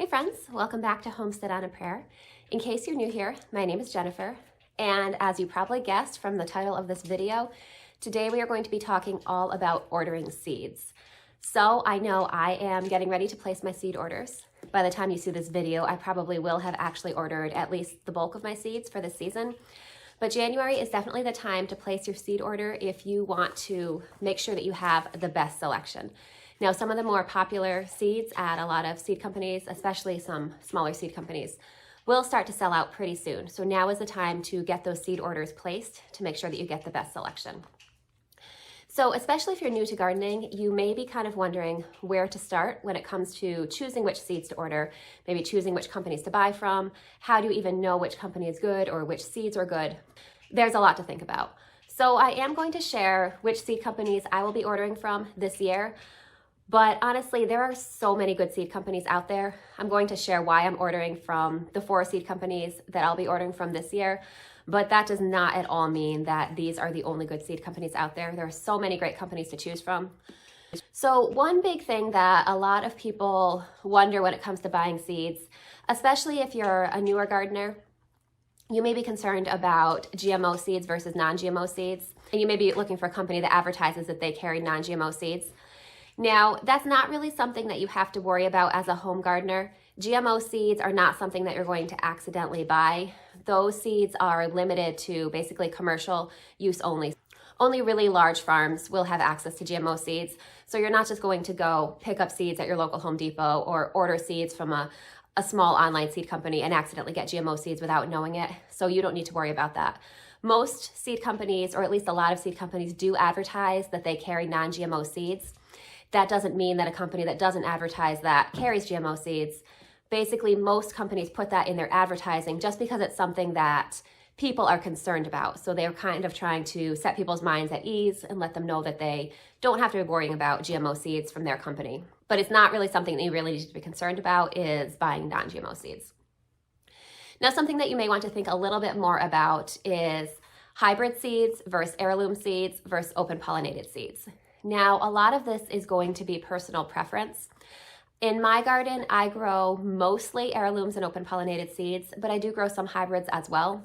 Hey friends, welcome back to Homestead on a Prayer. In case you're new here, my name is Jennifer, and as you probably guessed from the title of this video, today we are going to be talking all about ordering seeds. So I know I am getting ready to place my seed orders. By the time you see this video, I probably will have actually ordered at least the bulk of my seeds for this season. But January is definitely the time to place your seed order if you want to make sure that you have the best selection. Now, some of the more popular seeds at a lot of seed companies, especially some smaller seed companies, will start to sell out pretty soon. So now is the time to get those seed orders placed to make sure that you get the best selection. So especially if you're new to gardening, you may be kind of wondering where to start when it comes to choosing which seeds to order, maybe choosing which companies to buy from. How do you even know which company is good or which seeds are good? There's a lot to think about. So I am going to share which seed companies I will be ordering from this year. But honestly, there are so many good seed companies out there. I'm going to share why I'm ordering from the 4 seed companies that I'll be ordering from this year. But that does not at all mean that these are the only good seed companies out there. There are so many great companies to choose from. So one big thing that a lot of people wonder when it comes to buying seeds, especially if you're a newer gardener, you may be concerned about GMO seeds versus non-GMO seeds. And you may be looking for a company that advertises that they carry non-GMO seeds. Now, that's not really something that you have to worry about as a home gardener. GMO seeds are not something that you're going to accidentally buy. Those seeds are limited to basically commercial use only. Only really large farms will have access to GMO seeds. So you're not just going to go pick up seeds at your local Home Depot or order seeds from a small online seed company and accidentally get GMO seeds without knowing it. So you don't need to worry about that. Most seed companies, or at least a lot of seed companies, do advertise that they carry non-GMO seeds. That doesn't mean that a company that doesn't advertise that carries GMO seeds. Basically, most companies put that in their advertising just because it's something that people are concerned about. So they're kind of trying to set people's minds at ease and let them know that they don't have to be worrying about GMO seeds from their company. But it's not really something that you really need to be concerned about is buying non-GMO seeds. Now, something that you may want to think a little bit more about is hybrid seeds versus heirloom seeds versus open-pollinated seeds. Now, a lot of this is going to be personal preference. In my garden, I grow mostly heirlooms and open-pollinated seeds, but I do grow some hybrids as well.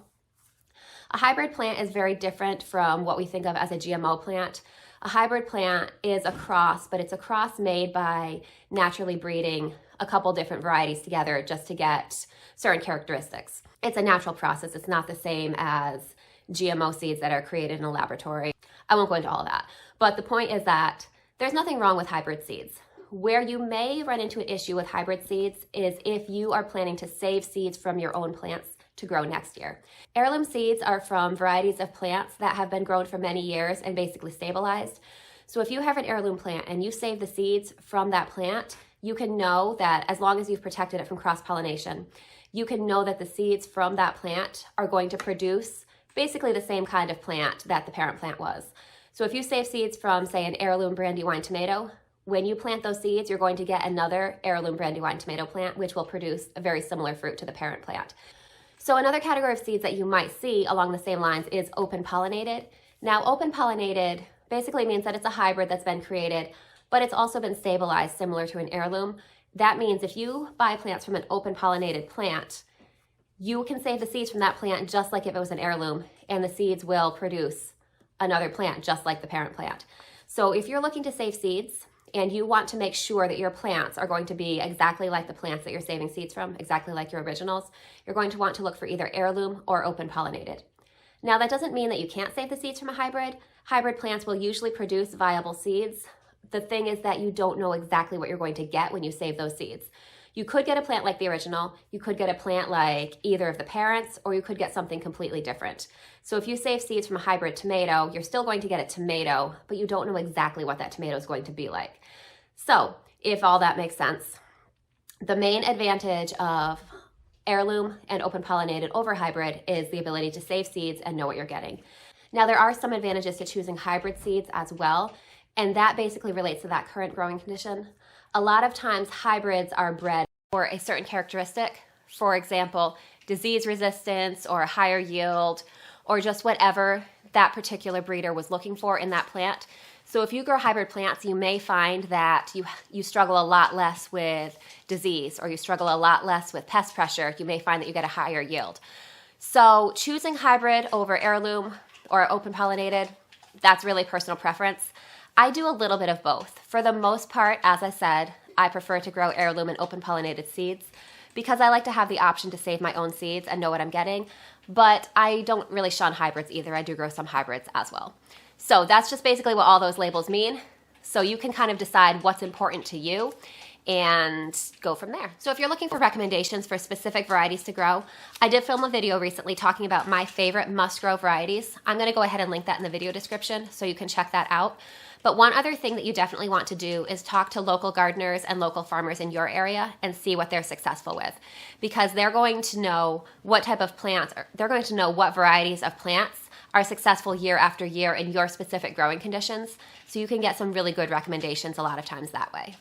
A hybrid plant is very different from what we think of as a GMO plant. A hybrid plant is a cross, but it's a cross made by naturally breeding a couple different varieties together just to get certain characteristics. It's a natural process. It's not the same as GMO seeds that are created in a laboratory. I won't go into all of that. But the point is that there's nothing wrong with hybrid seeds. Where you may run into an issue with hybrid seeds is if you are planning to save seeds from your own plants to grow next year. Heirloom seeds are from varieties of plants that have been grown for many years and basically stabilized. So if you have an heirloom plant and you save the seeds from that plant, you can know that as long as you've protected it from cross-pollination, you can know that the seeds from that plant are going to produce basically the same kind of plant that the parent plant was. So if you save seeds from, say, an heirloom Brandywine tomato, when you plant those seeds, you're going to get another heirloom Brandywine tomato plant, which will produce a very similar fruit to the parent plant. So another category of seeds that you might see along the same lines is open-pollinated. Now, open-pollinated basically means that it's a hybrid that's been created, but it's also been stabilized similar to an heirloom. That means if you buy plants from an open-pollinated plant, you can save the seeds from that plant just like if it was an heirloom, and the seeds will produce another plant just like the parent plant. So if you're looking to save seeds and you want to make sure that your plants are going to be exactly like the plants that you're saving seeds from, exactly like your originals, you're going to want to look for either heirloom or open-pollinated. Now, that doesn't mean that you can't save the seeds from a hybrid. Hybrid plants will usually produce viable seeds. The thing is that you don't know exactly what you're going to get when you save those seeds. You could get a plant like the original, you could get a plant like either of the parents, or you could get something completely different. So if you save seeds from a hybrid tomato, you're still going to get a tomato, but you don't know exactly what that tomato is going to be like. So if all that makes sense, the main advantage of heirloom and open-pollinated over hybrid is the ability to save seeds and know what you're getting. Now, there are some advantages to choosing hybrid seeds as well, and that basically relates to that current growing condition. A lot of times hybrids are bred for a certain characteristic, for example, disease resistance or a higher yield or just whatever that particular breeder was looking for in that plant. So if you grow hybrid plants, you may find that you struggle a lot less with disease, or you struggle a lot less with pest pressure. You may find that you get a higher yield. So choosing hybrid over heirloom or open pollinated, that's really personal preference. I do a little bit of both. For the most part, as I said, I prefer to grow heirloom and open pollinated seeds because I like to have the option to save my own seeds and know what I'm getting. But I don't really shun hybrids either. I do grow some hybrids as well. So that's just basically what all those labels mean. So you can kind of decide what's important to you and go from there. So if you're looking for recommendations for specific varieties to grow, I did film a video recently talking about my favorite must-grow varieties. I'm going to go ahead and link that in the video description so you can check that out. But one other thing that you definitely want to do is talk to local gardeners and local farmers in your area and see what they're successful with, because they're going to know what type of plants, they're going to know what varieties of plants are successful year after year in your specific growing conditions. So you can get some really good recommendations a lot of times that way.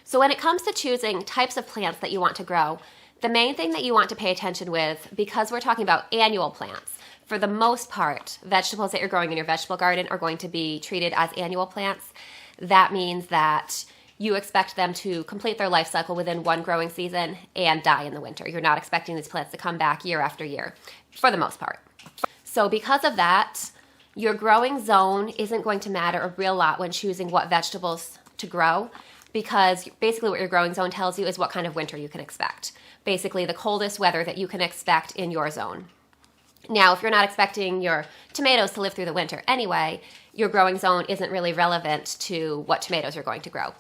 So when it comes to choosing types of plants that you want to grow, the main thing that you want to pay attention with, because we're talking about annual plants, for the most part, vegetables that you're growing in your vegetable garden are going to be treated as annual plants. That means that you expect them to complete their life cycle within one growing season and die in the winter. You're not expecting these plants to come back year after year, for the most part. So because of that, your growing zone isn't going to matter a real lot when choosing what vegetables to grow, because basically what your growing zone tells you is what kind of winter you can expect. Basically the coldest weather that you can expect in your zone. Now, if you're not expecting your tomatoes to live through the winter anyway, your growing zone isn't really relevant to what tomatoes you're going to grow.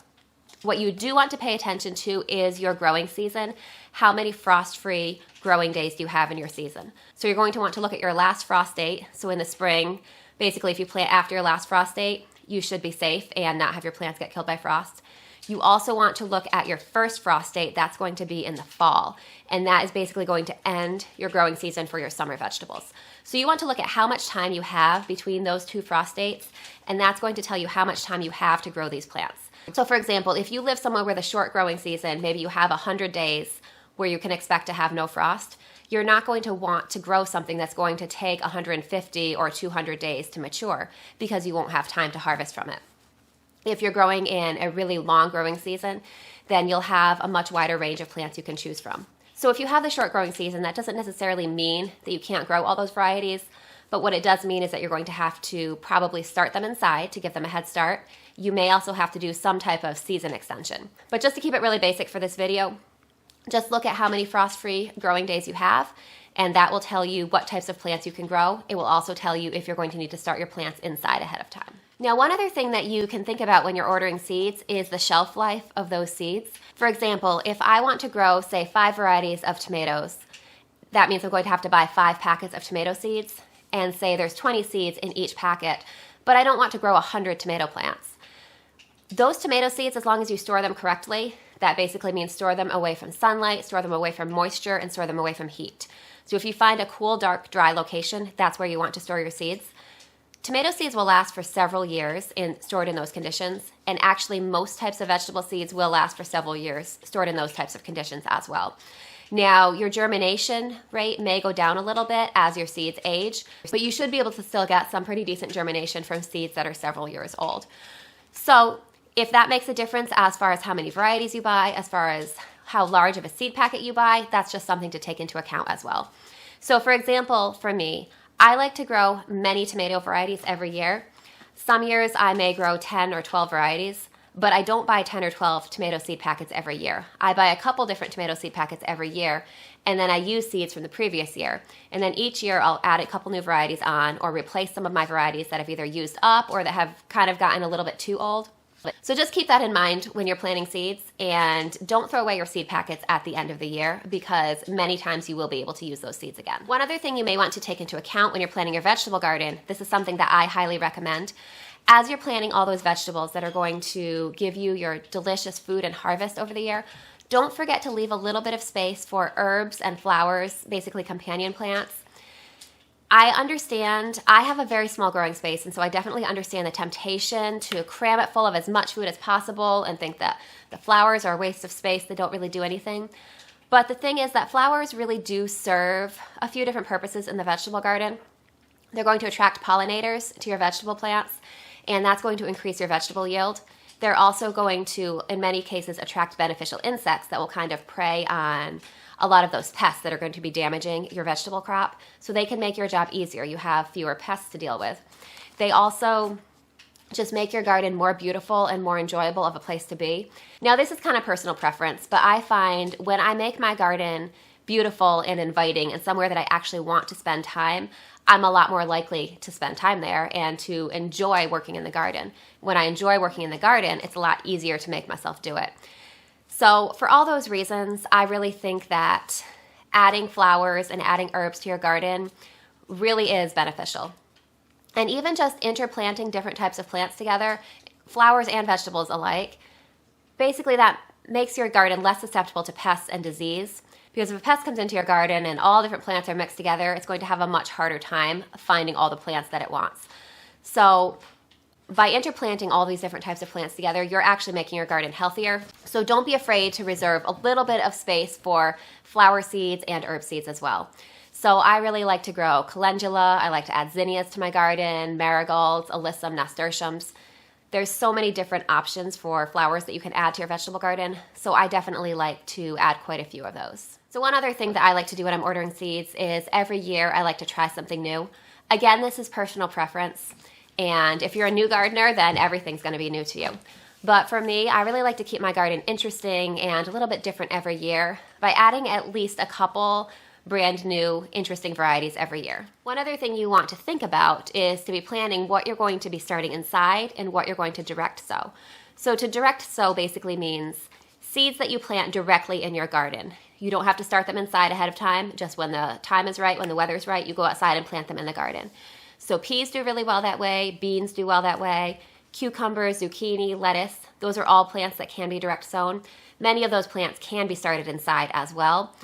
What you do want to pay attention to is your growing season. How many frost-free growing days do you have in your season? So you're going to want to look at your last frost date. So in the spring, basically if you plant after your last frost date, you should be safe and not have your plants get killed by frost. You also want to look at your first frost date. That's going to be in the fall. And that is basically going to end your growing season for your summer vegetables. So you want to look at how much time you have between those two frost dates, and that's going to tell you how much time you have to grow these plants. So for example, if you live somewhere with a short growing season, maybe you have 100 days where you can expect to have no frost, you're not going to want to grow something that's going to take 150 or 200 days to mature because you won't have time to harvest from it. If you're growing in a really long growing season, then you'll have a much wider range of plants you can choose from. So if you have the short growing season, that doesn't necessarily mean that you can't grow all those varieties, but what it does mean is that you're going to have to probably start them inside to give them a head start. You may also have to do some type of season extension. But just to keep it really basic for this video, just look at how many frost-free growing days you have, and that will tell you what types of plants you can grow. It will also tell you if you're going to need to start your plants inside ahead of time. Now, one other thing that you can think about when you're ordering seeds is the shelf life of those seeds. For example, if I want to grow, say, 5 varieties of tomatoes, that means I'm going to have to buy 5 packets of tomato seeds, and say there's 20 seeds in each packet, but I don't want to grow 100 tomato plants. Those tomato seeds, as long as you store them correctly, that basically means store them away from sunlight, store them away from moisture, and store them away from heat. So if you find a cool, dark, dry location, that's where you want to store your seeds. Tomato seeds will last for several years stored in those conditions, and actually most types of vegetable seeds will last for several years stored in those types of conditions as well. Now, your germination rate may go down a little bit as your seeds age, but you should be able to still get some pretty decent germination from seeds that are several years old. So if that makes a difference as far as how many varieties you buy, as far as how large of a seed packet you buy, that's just something to take into account as well. So for example, for me, I like to grow many tomato varieties every year. Some years I may grow 10 or 12 varieties, but I don't buy 10 or 12 tomato seed packets every year. I buy a couple different tomato seed packets every year, and then I use seeds from the previous year. And then each year I'll add a couple new varieties on or replace some of my varieties that have either used up or that have kind of gotten a little bit too old. So just keep that in mind when you're planting seeds, and don't throw away your seed packets at the end of the year, because many times you will be able to use those seeds again. One other thing you may want to take into account when you're planting your vegetable garden, this is something that I highly recommend. As you're planting all those vegetables that are going to give you your delicious food and harvest over the year, don't forget to leave a little bit of space for herbs and flowers, basically companion plants. I understand, I have a very small growing space, and so I definitely understand the temptation to cram it full of as much food as possible and think that the flowers are a waste of space, they don't really do anything. But the thing is that flowers really do serve a few different purposes in the vegetable garden. They're going to attract pollinators to your vegetable plants, and that's going to increase your vegetable yield. They're also going to, in many cases, attract beneficial insects that will kind of prey on a lot of those pests that are going to be damaging your vegetable crop, so they can make your job easier. You have fewer pests to deal with. They also just make your garden more beautiful and more enjoyable of a place to be. Now, this is kind of personal preference, but I find when I make my garden beautiful and inviting and somewhere that I actually want to spend time, I'm a lot more likely to spend time there and to enjoy working in the garden. When I enjoy working in the garden, it's a lot easier to make myself do it. So for all those reasons, I really think that adding flowers and adding herbs to your garden really is beneficial. And even just interplanting different types of plants together, flowers and vegetables alike, basically that makes your garden less susceptible to pests and disease. Because if a pest comes into your garden and all different plants are mixed together, it's going to have a much harder time finding all the plants that it wants. So by interplanting all these different types of plants together, you're actually making your garden healthier. So don't be afraid to reserve a little bit of space for flower seeds and herb seeds as well. So I really like to grow calendula. I like to add zinnias to my garden, marigolds, alyssum, nasturtiums. There's so many different options for flowers that you can add to your vegetable garden. So I definitely like to add quite a few of those. So one other thing that I like to do when I'm ordering seeds is every year I like to try something new. Again, this is personal preference. And if you're a new gardener, then everything's going to be new to you. But for me, I really like to keep my garden interesting and a little bit different every year by adding at least a couple brand new, interesting varieties every year. One other thing you want to think about is to be planning what you're going to be starting inside and what you're going to direct sow. So to direct sow basically means seeds that you plant directly in your garden. You don't have to start them inside ahead of time. Just when the time is right, when the weather's right, you go outside and plant them in the garden. So peas do really well that way, beans do well that way, cucumbers, zucchini, lettuce, those are all plants that can be direct sown. Many of those plants can be started inside as well.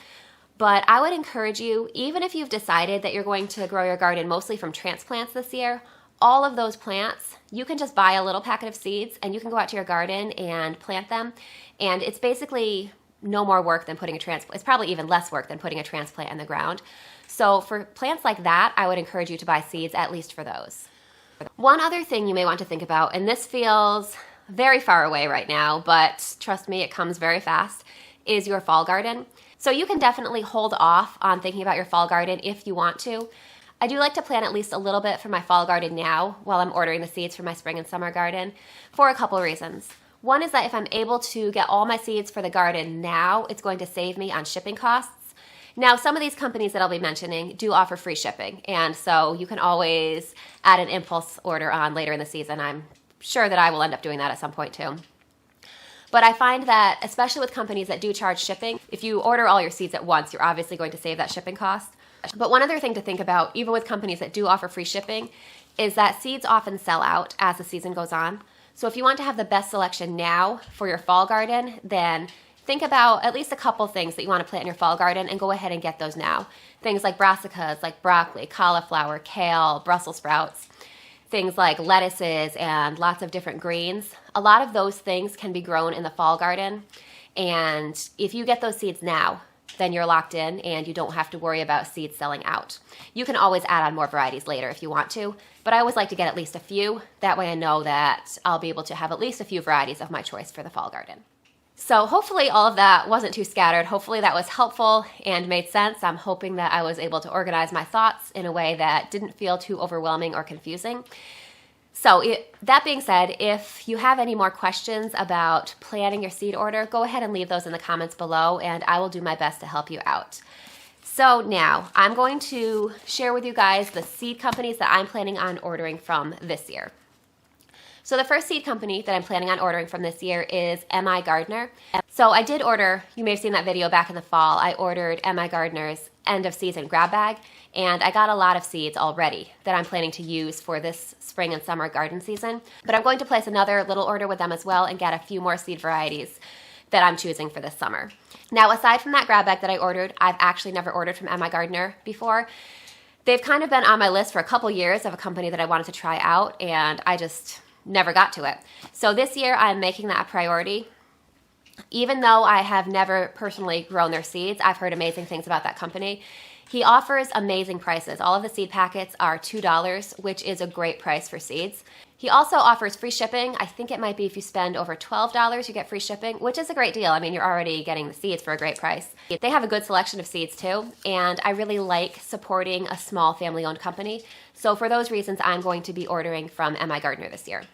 But I would encourage you, even if you've decided that you're going to grow your garden mostly from transplants this year, all of those plants, you can just buy a little packet of seeds and you can go out to your garden and plant them. And it's basically no more work than putting a transplant. It's probably even less work than putting a transplant in the ground. So for plants like that, I would encourage you to buy seeds, at least for those. One other thing you may want to think about, and this feels very far away right now, but trust me, it comes very fast, is your fall garden. So you can definitely hold off on thinking about your fall garden if you want to. I do like to plan at least a little bit for my fall garden now while I'm ordering the seeds for my spring and summer garden for a couple reasons. One is that if I'm able to get all my seeds for the garden now, it's going to save me on shipping costs. Now, some of these companies that I'll be mentioning do offer free shipping, and so you can always add an impulse order on later in the season. I'm sure that I will end up doing that at some point too. But I find that, especially with companies that do charge shipping, if you order all your seeds at once, you're obviously going to save that shipping cost. But one other thing to think about, even with companies that do offer free shipping, is that seeds often sell out as the season goes on. So if you want to have the best selection now for your fall garden, then think about at least a couple things that you want to plant in your fall garden and go ahead and get those now. Things like brassicas, like broccoli, cauliflower, kale, Brussels sprouts. Things like lettuces and lots of different greens. A lot of those things can be grown in the fall garden. And if you get those seeds now, then you're locked in and you don't have to worry about seeds selling out. You can always add on more varieties later if you want to, but I always like to get at least a few. That way I know that I'll be able to have at least a few varieties of my choice for the fall garden. So hopefully all of that wasn't too scattered. Hopefully that was helpful and made sense. I'm hoping that I was able to organize my thoughts in a way that didn't feel too overwhelming or confusing. So that being said, if you have any more questions about planning your seed order, go ahead and leave those in the comments below and I will do my best to help you out. So now I'm going to share with you guys the seed companies that I'm planning on ordering from this year. So the first seed company that I'm planning on ordering from this year is M.I. Gardner. So I did order, you may have seen that video back in the fall, I ordered M.I. Gardner's end of season grab bag, and I got a lot of seeds already that I'm planning to use for this spring and summer garden season. But I'm going to place another little order with them as well and get a few more seed varieties that I'm choosing for this summer. Now, aside from that grab bag that I ordered, I've actually never ordered from M.I. Gardner before. They've kind of been on my list for a couple years of a company that I wanted to try out, and I just never got to it. So this year I'm making that a priority. Even though I have never personally grown their seeds, I've heard amazing things about that company. He offers amazing prices. All of the seed packets are $2, which is a great price for seeds. He also offers free shipping. I think it might be if you spend over $12, you get free shipping, which is a great deal. I mean, you're already getting the seeds for a great price. They have a good selection of seeds too, and I really like supporting a small family-owned company. So for those reasons, I'm going to be ordering from MI Gardener this year.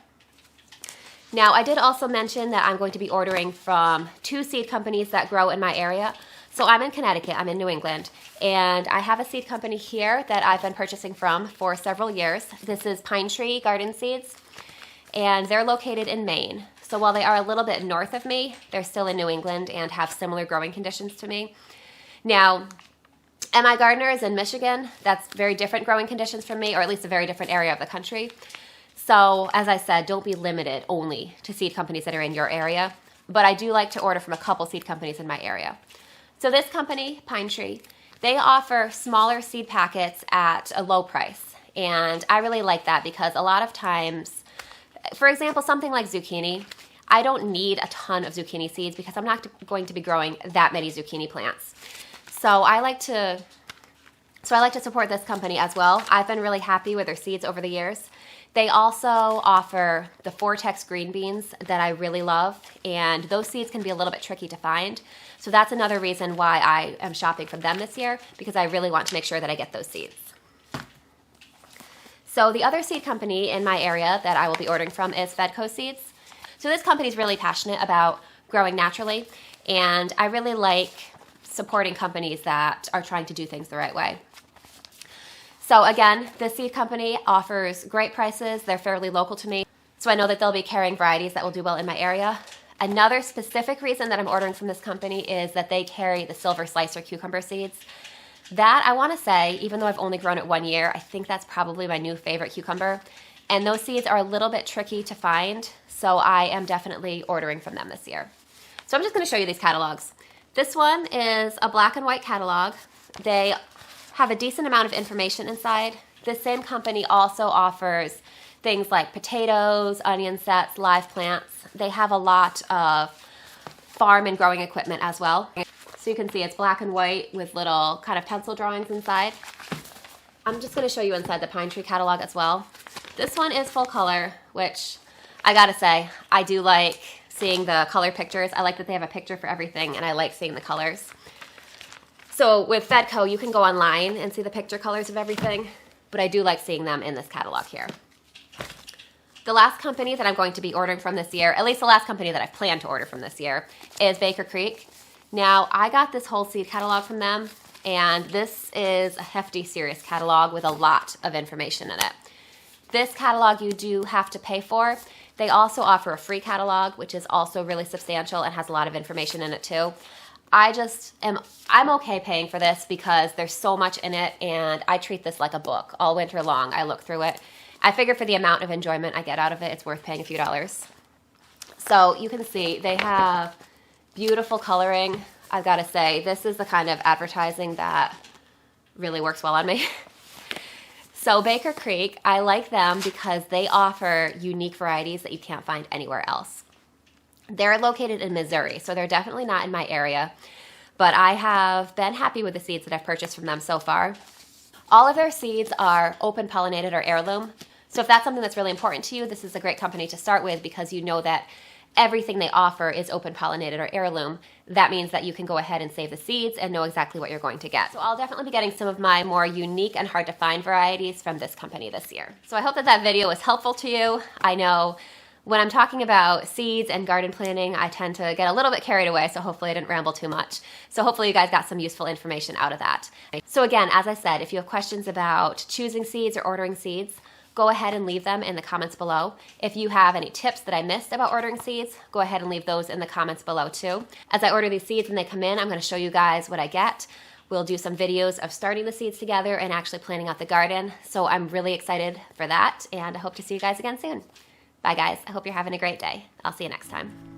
Now, I did also mention that I'm going to be ordering from 2 seed companies that grow in my area. So I'm in Connecticut, I'm in New England, and I have a seed company here that I've been purchasing from for several years. This is Pine Tree Garden Seeds, and they're located in Maine. So while they are a little bit north of me, they're still in New England and have similar growing conditions to me. Now, MI Gardener is in Michigan. That's very different growing conditions from me, or at least a very different area of the country. So as I said, don't be limited only to seed companies that are in your area, but I do like to order from a couple seed companies in my area. So this company, Pine Tree, they offer smaller seed packets at a low price. And I really like that because a lot of times, for example, something like zucchini, I don't need a ton of zucchini seeds because I'm not going to be growing that many zucchini plants. So I like to support this company as well. I've been really happy with their seeds over the years. They also offer the Vortex green beans that I really love, and those seeds can be a little bit tricky to find. So that's another reason why I am shopping from them this year, because I really want to make sure that I get those seeds. So the other seed company in my area that I will be ordering from is Fedco Seeds. So this company is really passionate about growing naturally, and I really like supporting companies that are trying to do things the right way. So again, this seed company offers great prices. They're fairly local to me, so I know that they'll be carrying varieties that will do well in my area. Another specific reason that I'm ordering from this company is that they carry the silver slicer cucumber seeds. That, I want to say, even though I've only grown it 1 year, I think that's probably my new favorite cucumber. And those seeds are a little bit tricky to find, so I am definitely ordering from them this year. So I'm just going to show you these catalogs. This one is a black and white catalog. They have a decent amount of information inside. This same company also offers things like potatoes, onion sets, live plants. They have a lot of farm and growing equipment as well. So you can see it's black and white with little kind of pencil drawings inside. I'm just going to show you inside the Pine Tree catalog as well. This one is full color, which I gotta say, I do like seeing the color pictures. I like that they have a picture for everything, and I like seeing the colors. So with Fedco, you can go online and see the picture colors of everything, but I do like seeing them in this catalog here. The last company that I'm going to be ordering from this year, at least the last company that I've planned to order from this year, is Baker Creek. Now, I got this whole seed catalog from them, and this is a hefty, serious catalog with a lot of information in it. This catalog you do have to pay for. They also offer a free catalog, which is also really substantial and has a lot of information in it too. I'm okay paying for this because there's so much in it, and I treat this like a book. All winter long, I look through it. I figure for the amount of enjoyment I get out of it, it's worth paying a few dollars. So you can see they have beautiful coloring. I've got to say, this is the kind of advertising that really works well on me. So Baker Creek, I like them because they offer unique varieties that you can't find anywhere else. They're located in Missouri, so they're definitely not in my area, but I have been happy with the seeds that I've purchased from them so far. All of their seeds are open-pollinated or heirloom, so if that's something that's really important to you, this is a great company to start with because you know that everything they offer is open-pollinated or heirloom. That means that you can go ahead and save the seeds and know exactly what you're going to get. So I'll definitely be getting some of my more unique and hard-to-find varieties from this company this year. So I hope that that video was helpful to you. I know when I'm talking about seeds and garden planting, I tend to get a little bit carried away, so hopefully I didn't ramble too much. So hopefully you guys got some useful information out of that. So again, as I said, if you have questions about choosing seeds or ordering seeds, go ahead and leave them in the comments below. If you have any tips that I missed about ordering seeds, go ahead and leave those in the comments below too. As I order these seeds and they come in, I'm going to show you guys what I get. We'll do some videos of starting the seeds together and actually planting out the garden. So I'm really excited for that, and I hope to see you guys again soon. Bye guys, I hope you're having a great day. I'll see you next time.